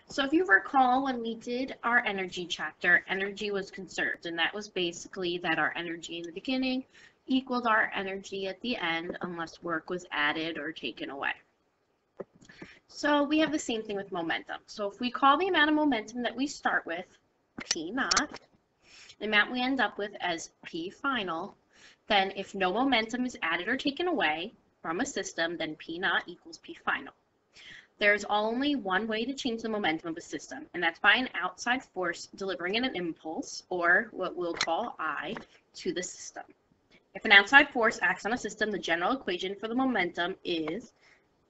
So if you recall, when we did our energy chapter, energy was conserved, and that was basically that our energy in the beginning equaled our energy at the end unless work was added or taken away. So we have the same thing with momentum. So if we call the amount of momentum that we start with P naught, the amount we end up with as P final, then if no momentum is added or taken away from a system, then P naught equals P final. There's only one way to change the momentum of a system, and that's by an outside force delivering an impulse, or what we'll call I, to the system. If an outside force acts on a system, the general equation for the momentum is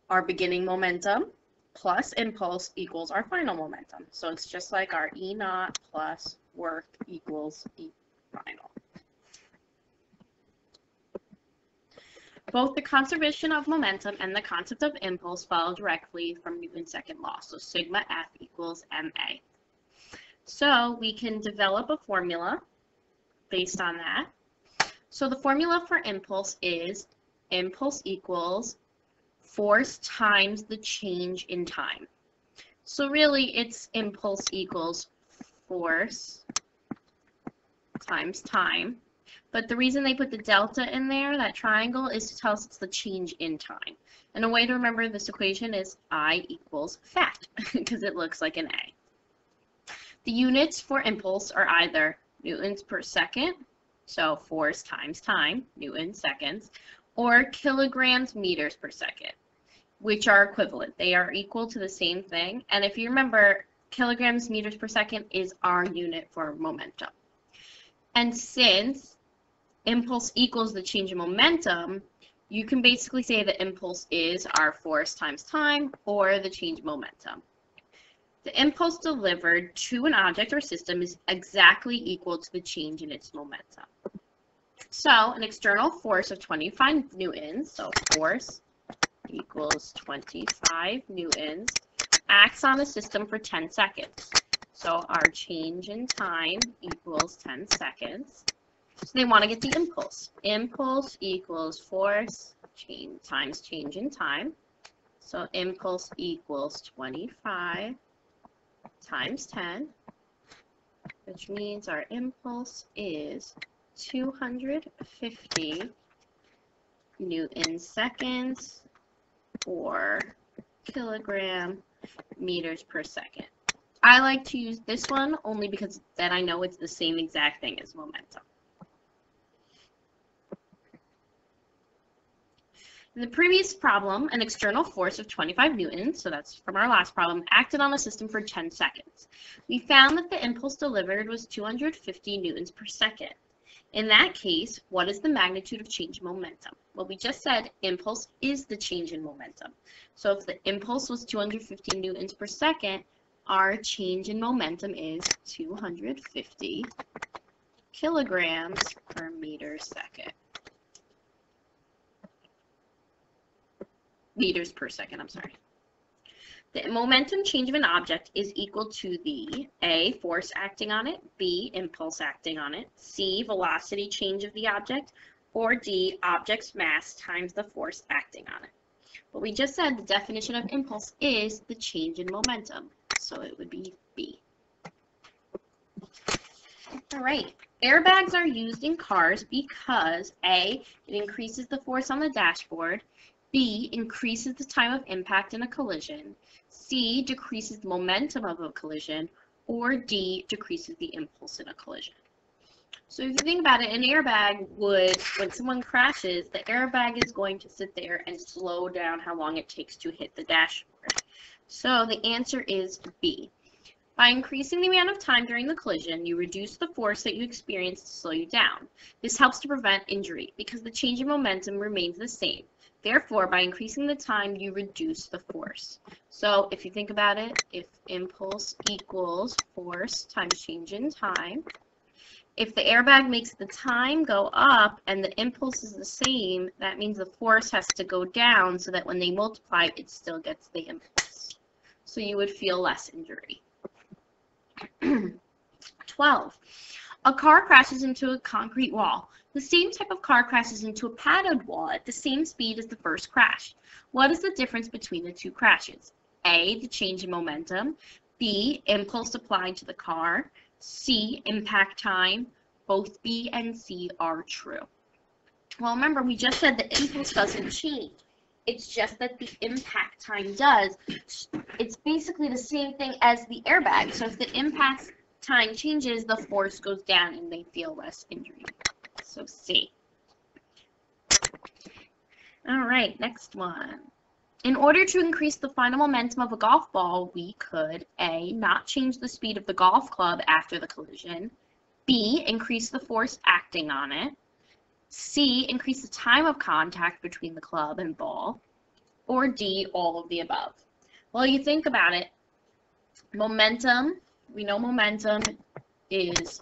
our beginning momentum plus impulse equals our final momentum. So it's just like our E naught plus work equals E final. Both the conservation of momentum and the concept of impulse follow directly from Newton's second law. So sigma F equals ma. So we can develop a formula based on that. So the formula for impulse is impulse equals force times the change in time. So really it's impulse equals force times time. But the reason they put the delta in there, that triangle, is to tell us it's the change in time. And a way to remember this equation is I equals fat, because it looks like an A. The units for impulse are either newtons per second, so force times time, Newton seconds, or kilograms meters per second, which are equivalent. They are equal to the same thing. And if you remember, kilograms meters per second is our unit for momentum. And since impulse equals the change in momentum, you can basically say the impulse is our force times time, or the change in momentum. The impulse delivered to an object or system is exactly equal to the change in its momentum. So an external force of 25 newtons, so force equals 25 newtons, acts on a system for 10 seconds. So our change in time equals 10 seconds. So they want to get the impulse. Impulse equals force times change in time. So impulse equals 25 times 10, which means our impulse is 250 Newton seconds or kilogram meters per second. I like to use this one only because then I know it's the same exact thing as momentum. In the previous problem, an external force of 25 newtons, so that's from our last problem, acted on a system for 10 seconds. We found that the impulse delivered was 250 newtons per second. In that case, what is the magnitude of change in momentum? Well, we just said impulse is the change in momentum. So if the impulse was 250 newtons per second, our change in momentum is 250 kilograms per meter second. Meters per second, I'm sorry. The momentum change of an object is equal to the A, force acting on it, B, impulse acting on it, C, velocity change of the object, or D, object's mass times the force acting on it. But we just said the definition of impulse is the change in momentum, so it would be B. All right, airbags are used in cars because A, it increases the force on the dashboard, B, increases the time of impact in a collision, C, decreases the momentum of a collision, or D, decreases the impulse in a collision. So if you think about it, an airbag would, when someone crashes, the airbag is going to sit there and slow down how long it takes to hit the dashboard. So the answer is B. By increasing the amount of time during the collision, you reduce the force that you experience to slow you down. This helps to prevent injury because the change in momentum remains the same. Therefore, by increasing the time, you reduce the force. So if you think about it, if impulse equals force times change in time, if the airbag makes the time go up and the impulse is the same, that means the force has to go down so that when they multiply, it still gets the impulse. So you would feel less injury. 12. A car crashes into a concrete wall. The same type of car crashes into a padded wall at the same speed as the first crash. What is the difference between the two crashes? A, the change in momentum. B, impulse applied to the car. C, impact time. Both B and C are true. Well, remember, we just said the impulse doesn't change. It's just that the impact time does. It's basically the same thing as the airbag. So if the impact time changes, the force goes down and they feel less injury. So C. All right, next one. In order to increase the final momentum of a golf ball, we could A, not change the speed of the golf club after the collision, B, increase the force acting on it, C, increase the time of contact between the club and ball, or D, all of the above. Well, you think about it, momentum, we know momentum is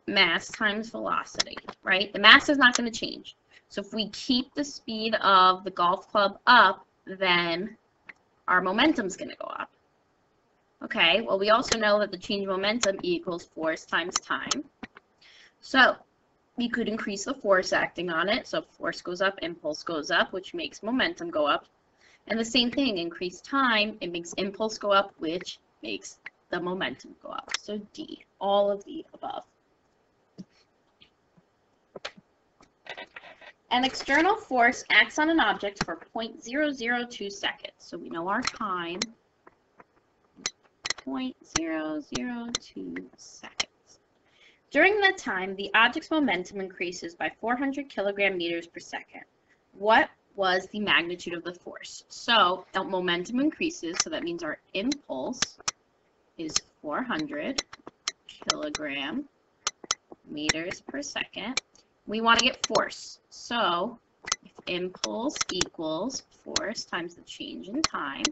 mass times velocity, right? The mass is not going to change. So if we keep the speed of the golf club up, then our momentum's going to go up. Okay, well, we also know that the change in momentum equals force times time. So we could increase the force acting on it. So if force goes up, impulse goes up, which makes momentum go up. And the same thing, increase time, it makes impulse go up, which makes the momentum go up. So D, all of the above. An external force acts on an object for 0.002 seconds. So we know our time, 0.002 seconds. During that time, the object's momentum increases by 400 kilogram meters per second. What was the magnitude of the force? So the momentum increases, so that means our impulse is 400 kilogram meters per second. We want to get force. So if impulse equals force times the change in time,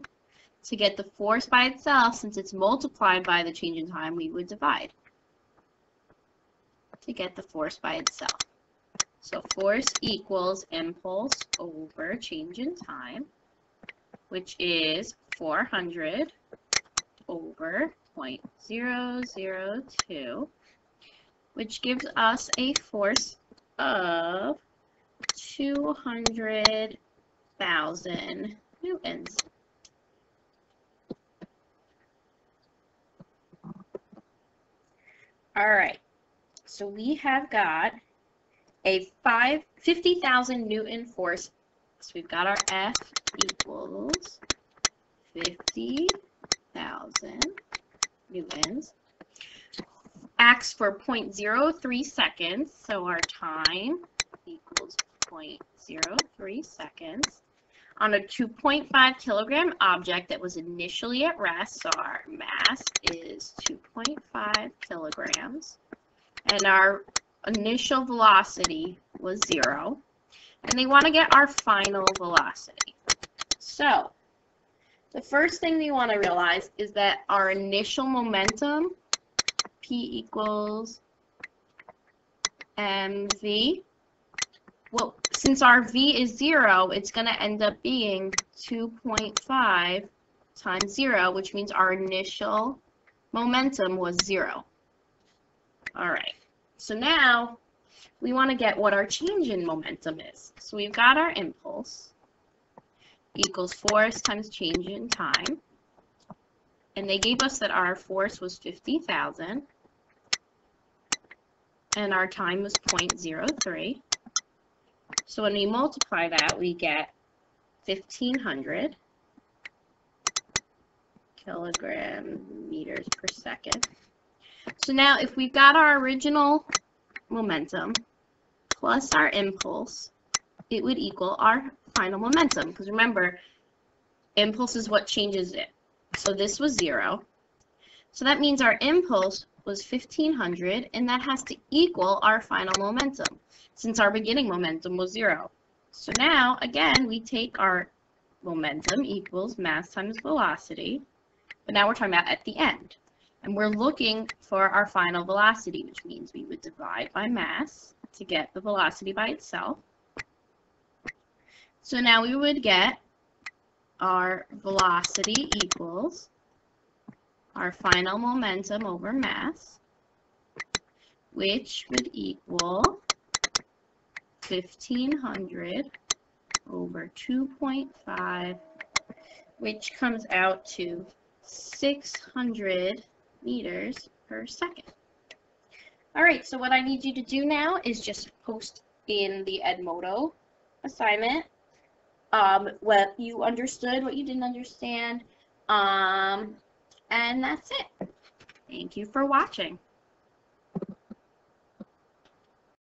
to get the force by itself, since it's multiplied by the change in time, we would divide to get the force by itself. So force equals impulse over change in time, which is 400 over 0.002, which gives us a force of 200,000 newtons. All right, so we have got a 50,000 Newton force. So we've got our F equals 50,000 newtons. Acts for 0.03 seconds, so our time equals 0.03 seconds on a 2.5 kilogram object that was initially at rest. So our mass is 2.5 kilograms, and our initial velocity was 0, and they want to get our final velocity. So the first thing we want to realize is that our initial momentum, P equals mv. Well, since our v is 0, it's going to end up being 2.5 times 0, which means our initial momentum was 0. All right, so now we want to get what our change in momentum is. So we've got our impulse equals force times change in time, and they gave us that our force was 50,000, and our time was 0.03. So when we multiply that, we get 1,500 kilogram meters per second. So now if we've got our original momentum plus our impulse, it would equal our final momentum. Because remember, impulse is what changes it. So this was 0. So that means our impulse was 1,500, and that has to equal our final momentum, since our beginning momentum was 0. So now, again, we take our momentum equals mass times velocity, but now we're talking about at the end. And we're looking for our final velocity, which means we would divide by mass to get the velocity by itself. So now we would get our velocity equals our final momentum over mass, which would equal 1,500 over 2.5, which comes out to 600 meters per second. All right, so what I need you to do now is just post in the Edmodo assignment what you understood, what you didn't understand, and that's it. Thank you for watching.